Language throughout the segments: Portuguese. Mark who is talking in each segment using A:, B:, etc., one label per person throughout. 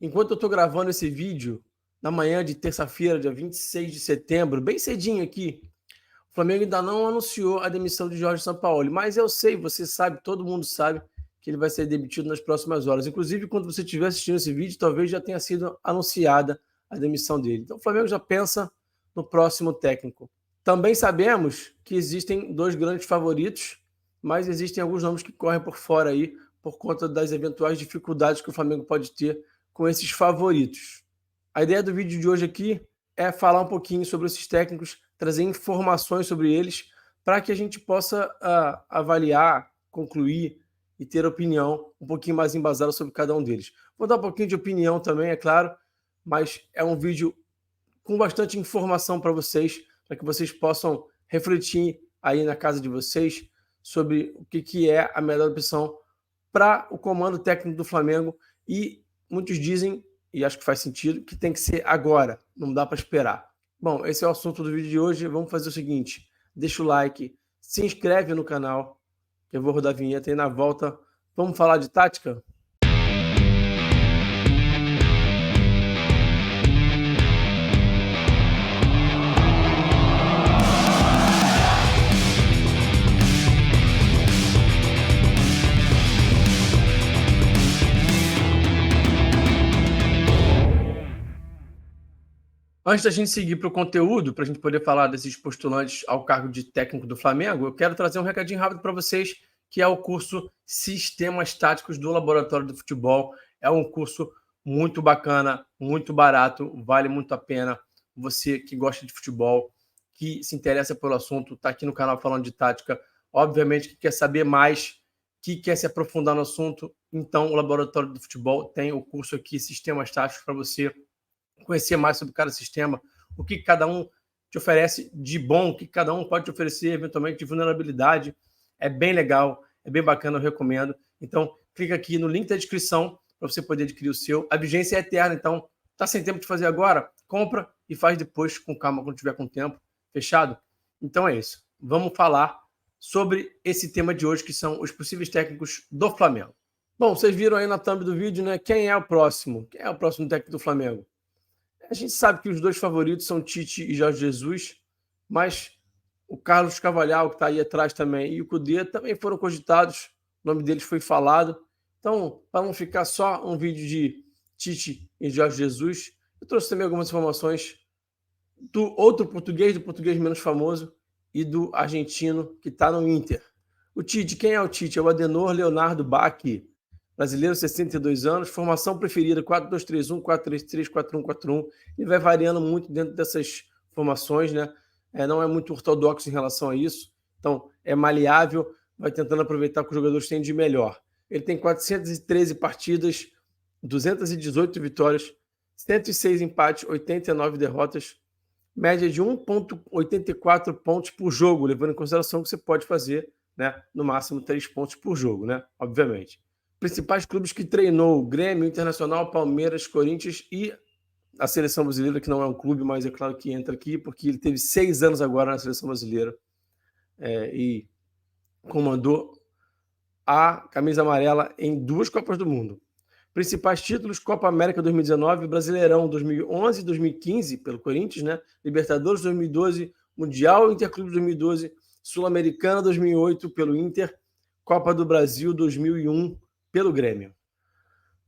A: Enquanto eu estou gravando esse vídeo, na manhã de terça-feira, dia 26 de setembro, bem cedinho aqui, o Flamengo ainda não anunciou a demissão de Jorge Sampaoli, mas eu sei, você sabe, todo mundo sabe que ele vai ser demitido nas próximas horas. Inclusive, quando você estiver assistindo esse vídeo, talvez já tenha sido anunciada a demissão dele. Então, o Flamengo já pensa no próximo técnico. Também sabemos que existem dois grandes favoritos, mas existem alguns nomes que correm por fora aí, por conta das eventuais dificuldades que o Flamengo pode ter com esses favoritos. A ideia do vídeo de hoje aqui é falar um pouquinho sobre esses técnicos, trazer informações sobre eles, para que a gente possa avaliar, concluir e ter opinião um pouquinho mais embasada sobre cada um deles. Vou dar um pouquinho de opinião também, é claro, mas é um vídeo com bastante informação para vocês, para que vocês possam refletir aí na casa de vocês sobre o que é a melhor opção para o comando técnico do Flamengo. E muitos dizem, e acho que faz sentido, que tem que ser agora, não dá para esperar. Bom, esse é o assunto do vídeo de hoje. Vamos fazer o seguinte, deixa o like, se inscreve no canal, que eu vou rodar a vinheta e na volta vamos falar de tática? Antes da gente seguir para o conteúdo, para a gente poder falar desses postulantes ao cargo de técnico do Flamengo, eu quero trazer um recadinho rápido para vocês, que é o curso Sistemas Táticos do Laboratório do Futebol. É um curso muito bacana, muito barato, vale muito a pena. Você que gosta de futebol, que se interessa pelo assunto, está aqui no canal falando de tática, obviamente que quer saber mais, que quer se aprofundar no assunto, então o Laboratório do Futebol tem o curso aqui, Sistemas Táticos, para você conhecer mais sobre cada sistema, o que cada um te oferece de bom, o que cada um pode te oferecer eventualmente de vulnerabilidade. É bem legal, é bem bacana, eu recomendo. Então, clica aqui no link da descrição para você poder adquirir o seu. A vigência é eterna, então tá sem tempo de fazer agora? Compra e faz depois com calma, quando tiver com tempo. Fechado? Então é isso. Vamos falar sobre esse tema de hoje, que são os possíveis técnicos do Flamengo. Bom, vocês viram aí na thumb do vídeo, né? Quem é o próximo? Quem é o próximo técnico do Flamengo? A gente sabe que os dois favoritos são Tite e Jorge Jesus, mas o Carlos Carvalhal, que está aí atrás também, e o Cudê também foram cogitados, o nome deles foi falado. Então, para não ficar só um vídeo de Tite e Jorge Jesus, eu trouxe também algumas informações do outro português, do português menos famoso, e do argentino, que está no Inter. O Tite, quem é o Tite? É o Adenor Leonardo Bach, brasileiro, 62 anos, formação preferida 4-2-3-1, 4-3-3, 4-1-4-1, e vai variando muito dentro dessas formações, né? Não é muito ortodoxo em relação a isso, então é maleável, vai tentando aproveitar o que os jogadores têm de melhor. Ele tem 413 partidas, 218 vitórias, 106 empates, 89 derrotas, média de 1,84 pontos por jogo, levando em consideração que você pode fazer, né, no máximo 3 pontos por jogo, né? Obviamente. Principais clubes que treinou: Grêmio, Internacional, Palmeiras, Corinthians e a Seleção Brasileira, que não é um clube, mas é claro que entra aqui, porque ele teve 6 anos agora na Seleção Brasileira e comandou a camisa amarela em 2 Copas do Mundo. Principais títulos: Copa América 2019, Brasileirão 2011 e 2015 pelo Corinthians, né? Libertadores 2012, Mundial Interclubes 2012, Sul-Americana 2008 pelo Inter, Copa do Brasil 2001 pelo Grêmio.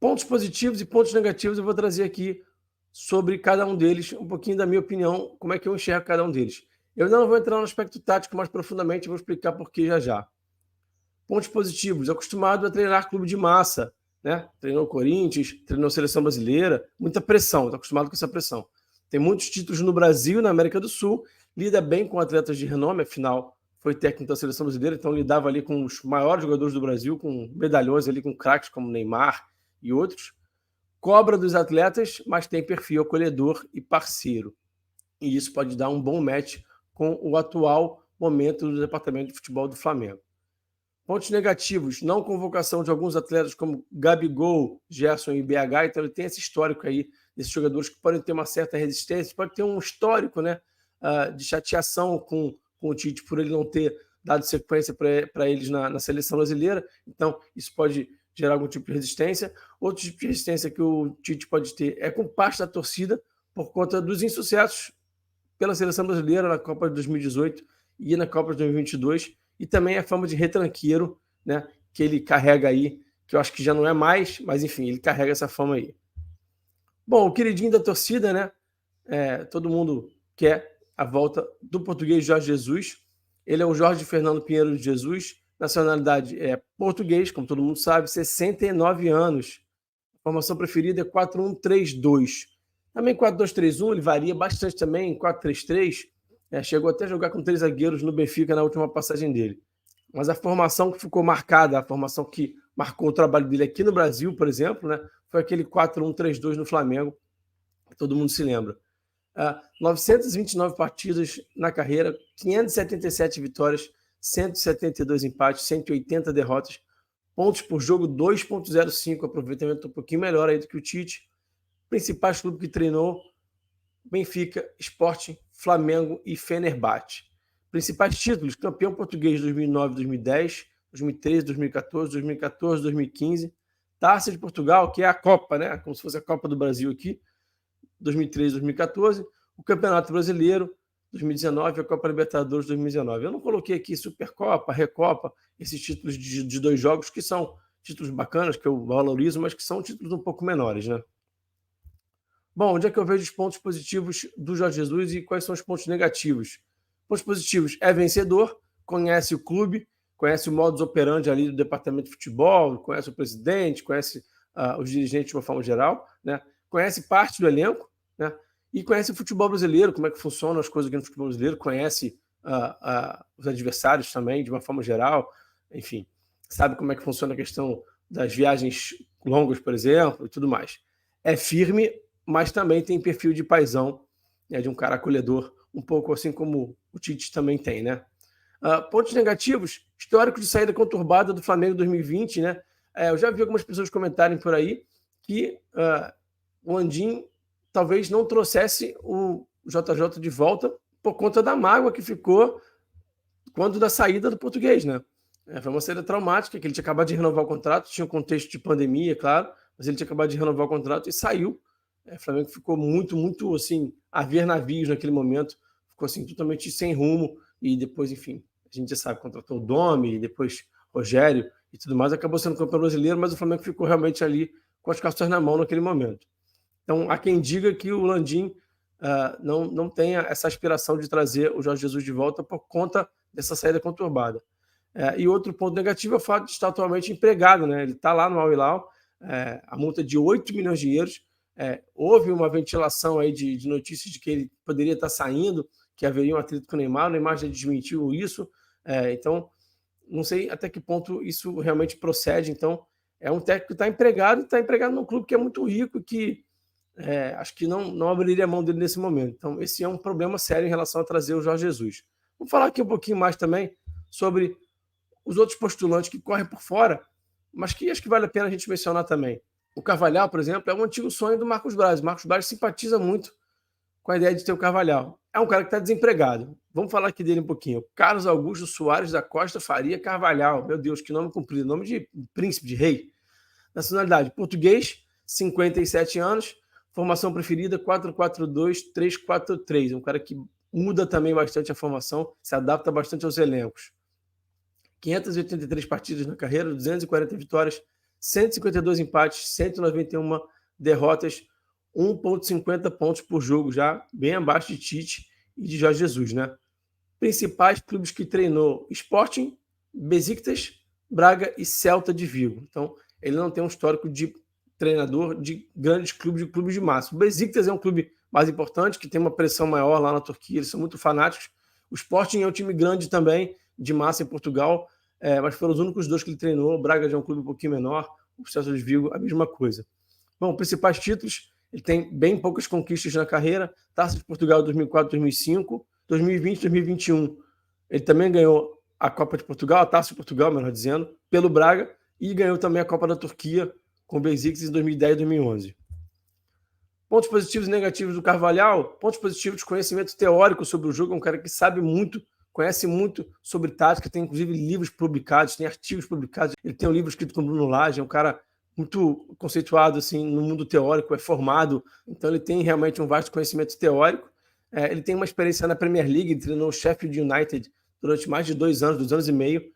A: Pontos positivos e pontos negativos eu vou trazer aqui sobre cada um deles, um pouquinho da minha opinião, como é que eu enxergo cada um deles. Eu não vou entrar no aspecto tático mais profundamente, vou explicar por que já. Pontos positivos: acostumado a treinar clube de massa, né? Treinou o Corinthians, treinou a Seleção Brasileira, muita pressão, está acostumado com essa pressão. Tem muitos títulos no Brasil e na América do Sul, lida bem com atletas de renome, afinal foi técnico da Seleção Brasileira, então lidava ali com os maiores jogadores do Brasil, com medalhões ali, com craques como Neymar e outros. Cobra dos atletas, mas tem perfil acolhedor e parceiro. E isso pode dar um bom match com o atual momento do departamento de futebol do Flamengo. Pontos negativos: não convocação de alguns atletas como Gabigol, Gerson e BH, então ele tem esse histórico aí, desses jogadores que podem ter uma certa resistência, pode ter um histórico, né, de chateação com o Tite por ele não ter dado sequência para eles na seleção brasileira, então isso pode gerar algum tipo de resistência. Outro tipo de resistência que o Tite pode ter é com parte da torcida, por conta dos insucessos pela seleção brasileira na Copa de 2018 e na Copa de 2022, e também a fama de retranqueiro, né, que ele carrega aí, que eu acho que já não é mais, mas enfim, ele carrega essa fama aí. Bom, o queridinho da torcida, né? Todo mundo quer a volta do português Jorge Jesus. Ele é o Jorge Fernando Pinheiro de Jesus, nacionalidade é português, como todo mundo sabe, 69 anos. A formação preferida é 4-1-3-2. Também 4-2-3-1, ele varia bastante também, 4-3-3. Chegou até a jogar com 3 zagueiros no Benfica na última passagem dele. Mas a formação que ficou marcada, a formação que marcou o trabalho dele aqui no Brasil, por exemplo, né, foi aquele 4-1-3-2 no Flamengo, que todo mundo se lembra. 929 partidas na carreira, 577 vitórias, 172 empates, 180 derrotas, pontos por jogo 2.05, aproveitamento um pouquinho melhor aí do que o Tite. Principais clubes que treinou: Benfica, Sporting, Flamengo e Fenerbahçe. Principais títulos: campeão português 2009, 2010, 2013, 2014, 2014, 2015. Taça de Portugal, que é a Copa, né? Como se fosse a Copa do Brasil aqui, 2013, 2014. O Campeonato Brasileiro, 2019, a Copa Libertadores, 2019. Eu não coloquei aqui Supercopa, Recopa, esses títulos de 2 jogos, que são títulos bacanas, que eu valorizo, mas que são títulos um pouco menores, né? Bom, onde é que eu vejo os pontos positivos do Jorge Jesus e quais são os pontos negativos? Pontos positivos: é vencedor, conhece o clube, conhece o modus operandi ali do departamento de futebol, conhece o presidente, conhece os dirigentes de uma forma geral, né? Conhece parte do elenco, né? E conhece o futebol brasileiro, como é que funcionam as coisas aqui no futebol brasileiro, conhece os adversários também, de uma forma geral, enfim, sabe como é que funciona a questão das viagens longas, por exemplo, e tudo mais. É firme, mas também tem perfil de paizão, né, de um cara acolhedor, um pouco assim como o Tite também tem, né? Pontos negativos: histórico de saída conturbada do Flamengo em 2020, né? Eu já vi algumas pessoas comentarem por aí que o Landim talvez não trouxesse o JJ de volta por conta da mágoa que ficou quando da saída do português, né? Foi uma saída traumática, que ele tinha acabado de renovar o contrato, tinha um contexto de pandemia, claro, mas ele tinha acabado de renovar o contrato e saiu. O Flamengo ficou muito, muito assim, a ver navios naquele momento, ficou assim totalmente sem rumo, e depois, enfim, a gente já sabe, contratou o Domi, depois Rogério e tudo mais, acabou sendo campeão brasileiro, mas o Flamengo ficou realmente ali com as cartas na mão naquele momento. Então, há quem diga que o Landim não tenha essa aspiração de trazer o Jorge Jesus de volta por conta dessa saída conturbada. E outro ponto negativo é o fato de estar atualmente empregado, né? Ele está lá no Al Hilal, a multa de 8 milhões de euros. Houve uma ventilação aí de notícias de que ele poderia estar saindo, que haveria um atrito com o Neymar já desmentiu isso. Então, não sei até que ponto isso realmente procede. Então, é um técnico que está empregado num clube que é muito rico e que acho que não abriria a mão dele nesse momento. Então, esse é um problema sério em relação a trazer o Jorge Jesus. Vamos falar aqui um pouquinho mais também sobre os outros postulantes que correm por fora, mas que acho que vale a pena a gente mencionar também. O Carvalhal, por exemplo, é um antigo sonho do Marcos Braz. O Marcos Braz simpatiza muito com a ideia de ter o Carvalhal. É um cara que está desempregado. Vamos falar aqui dele um pouquinho. Carlos Augusto Soares da Costa Faria Carvalhal. Meu Deus, que nome comprido. Nome de príncipe, de rei. Nacionalidade: português, 57 anos. Formação preferida: 4-4-2-3-4-3. Um cara que muda também bastante a formação, se adapta bastante aos elencos. 583 partidas na carreira, 240 vitórias, 152 empates, 191 derrotas, 1,50 pontos por jogo, já bem abaixo de Tite e de Jorge Jesus, né? Principais clubes que treinou: Sporting, Besiktas, Braga e Celta de Vigo. Então, ele não tem um histórico de treinador de grandes clubes, de clubes de massa. O Besiktas é um clube mais importante, que tem uma pressão maior lá na Turquia, eles são muito fanáticos. O Sporting é um time grande também, de massa em Portugal, mas foram os únicos 2 que ele treinou. O Braga já é um clube um pouquinho menor, o Celta de Vigo, a mesma coisa. Bom, principais títulos: ele tem bem poucas conquistas na carreira: Taça de Portugal 2004, 2005, 2020, 2021. Ele também ganhou a Copa de Portugal, a Taça de Portugal, melhor dizendo, pelo Braga, e ganhou também a Copa da Turquia com o Besiktas em 2010 e 2011. Pontos positivos e negativos do Carvalhal: pontos positivos de conhecimento teórico sobre o jogo, é um cara que sabe muito conhece muito sobre tática, tem inclusive livros publicados, tem artigos publicados. Ele tem um livro escrito com o Bruno Lage, é um cara muito conceituado assim, no mundo teórico, é formado, então ele tem realmente um vasto conhecimento teórico. Ele tem uma experiência na Premier League, ele treinou o Sheffield United durante mais de 2 anos e meio.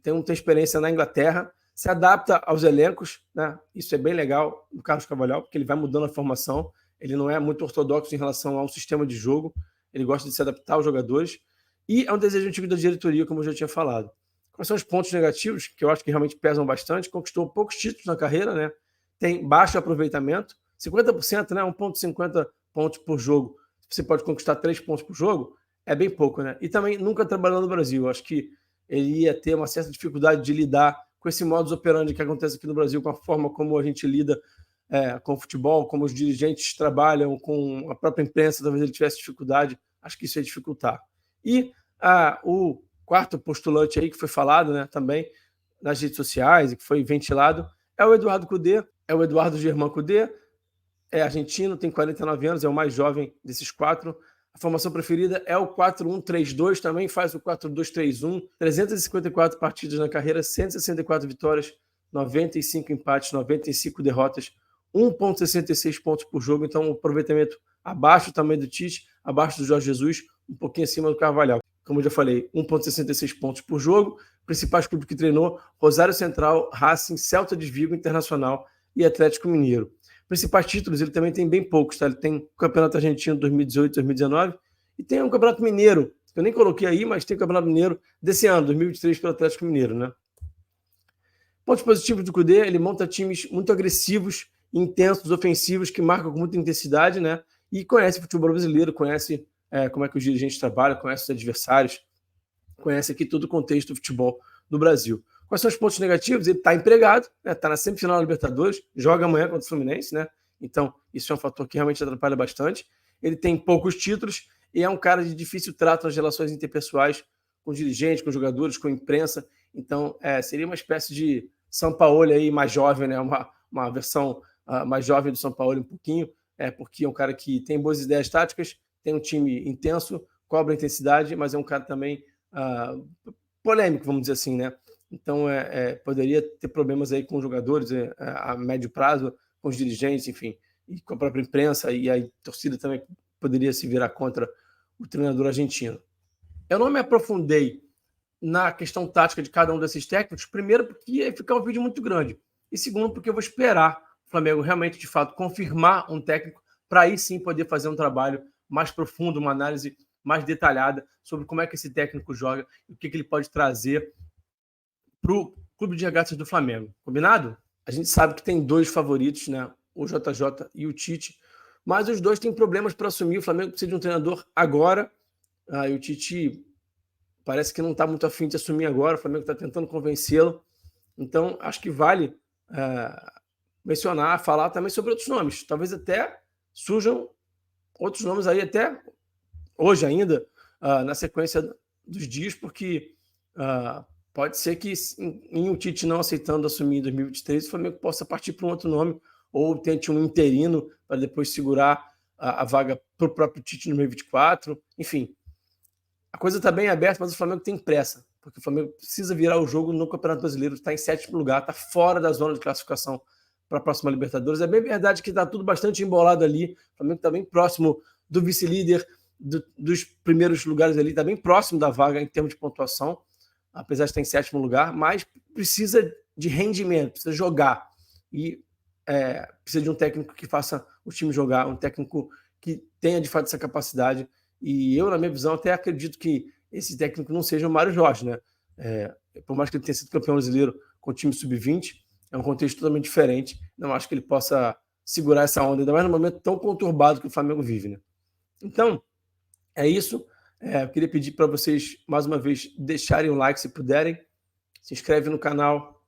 A: Tem experiência na Inglaterra, se adapta aos elencos, né? Isso é bem legal do Carlos Carvalhal, porque ele vai mudando a formação, ele não é muito ortodoxo em relação ao sistema de jogo, ele gosta de se adaptar aos jogadores, e é um desejo antigo da diretoria, como eu já tinha falado. Quais são os pontos negativos, que eu acho que realmente pesam bastante? Conquistou poucos títulos na carreira, né? Tem baixo aproveitamento, 50%, né? 1,50 pontos por jogo. Você pode conquistar 3 pontos por jogo, é bem pouco, né? E também nunca trabalhou no Brasil. Acho que ele ia ter uma certa dificuldade de lidar com esse modus operandi que acontece aqui no Brasil, com a forma como a gente lida com o futebol, como os dirigentes trabalham, com a própria imprensa, talvez ele tivesse dificuldade. Acho que isso ia dificultar. E o quarto postulante aí que foi falado, né, também nas redes sociais e que foi ventilado é o Eduardo Cudê, é o Eduardo Germán Cudê, é argentino, tem 49 anos, é o mais jovem desses 4. A formação preferida é o 4-1-3-2, também faz o 4-2-3-1, 354 partidas na carreira, 164 vitórias, 95 empates, 95 derrotas, 1,66 pontos por jogo, então um aproveitamento abaixo também do Tite, abaixo do Jorge Jesus, um pouquinho acima do Carvalhal. Como eu já falei, 1,66 pontos por jogo, principais clubes que treinou, Rosário Central, Racing, Celta de Vigo, Internacional e Atlético Mineiro. Principais títulos, ele também tem bem poucos, tá? Ele tem o Campeonato Argentino 2018, 2019 e tem o Campeonato Mineiro, que eu nem coloquei aí, mas tem o Campeonato Mineiro desse ano, 2023, pelo Atlético Mineiro, né? Pontos positivos do Cudê, ele monta times muito agressivos, intensos, ofensivos, que marcam com muita intensidade, né? E conhece o futebol brasileiro, conhece como é que os dirigentes trabalham, conhece os adversários, conhece aqui todo o contexto do futebol do Brasil. Quais são os pontos negativos? Ele está empregado, está na semifinal da Libertadores, joga amanhã contra o Fluminense, né? Então, isso é um fator que realmente atrapalha bastante. Ele tem poucos títulos e é um cara de difícil trato nas relações interpessoais com dirigentes, com jogadores, com imprensa. Então, seria uma espécie de Sampaoli aí mais jovem, né? Uma versão mais jovem do Sampaoli um pouquinho, porque é um cara que tem boas ideias táticas, tem um time intenso, cobra intensidade, mas é um cara também polêmico, vamos dizer assim, né? Então, poderia ter problemas aí com os jogadores a médio prazo, com os dirigentes, enfim, e com a própria imprensa, e a torcida também poderia se virar contra o treinador argentino. Eu não me aprofundei na questão tática de cada um desses técnicos, primeiro porque ia ficar um vídeo muito grande, e segundo porque eu vou esperar o Flamengo realmente, de fato, confirmar um técnico para aí sim poder fazer um trabalho mais profundo, uma análise mais detalhada sobre como é que esse técnico joga e o que ele pode trazer para o Clube de Regatas do Flamengo. Combinado? A gente sabe que tem 2 favoritos, né? O JJ e o Tite, mas os 2 têm problemas para assumir. O Flamengo precisa de um treinador agora, e o Tite parece que não está muito afim de assumir agora. O Flamengo está tentando convencê-lo. Então, acho que vale mencionar, falar também sobre outros nomes. Talvez até surjam outros nomes aí até hoje ainda, na sequência dos dias, porque pode ser que em o Tite não aceitando assumir em 2023, o Flamengo possa partir para um outro nome, ou tente um interino para depois segurar a vaga para o próprio Tite no 2024. Enfim, a coisa está bem aberta, mas o Flamengo tem pressa, porque o Flamengo precisa virar o jogo no Campeonato Brasileiro, está em 7º lugar, está fora da zona de classificação para a próxima Libertadores. É bem verdade que está tudo bastante embolado ali, o Flamengo está bem próximo do vice-líder, dos primeiros lugares ali, está bem próximo da vaga em termos de pontuação, apesar de estar em 7º lugar, mas precisa de rendimento, precisa jogar, e precisa de um técnico que faça o time jogar, um técnico que tenha de fato essa capacidade, e eu, na minha visão, até acredito que esse técnico não seja o Mário Jorge, né? Por mais que ele tenha sido campeão brasileiro com o time sub-20, é um contexto totalmente diferente, não acho que ele possa segurar essa onda, ainda mais no momento tão conturbado que o Flamengo vive, né? Então, é isso. Eu queria pedir para vocês, mais uma vez, deixarem o like se puderem, se inscreve no canal,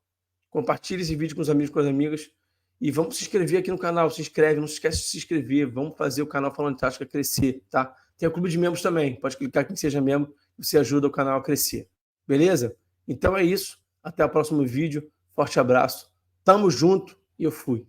A: compartilhe esse vídeo com os amigos e com as amigas, e vamos se inscrever aqui no canal, se inscreve, não se esquece de se inscrever, vamos fazer o canal Falando de Tática crescer, tá? Tem o clube de membros também, pode clicar aqui em Seja Membro, você ajuda o canal a crescer, beleza? Então é isso, até o próximo vídeo, forte abraço, tamo junto e eu fui.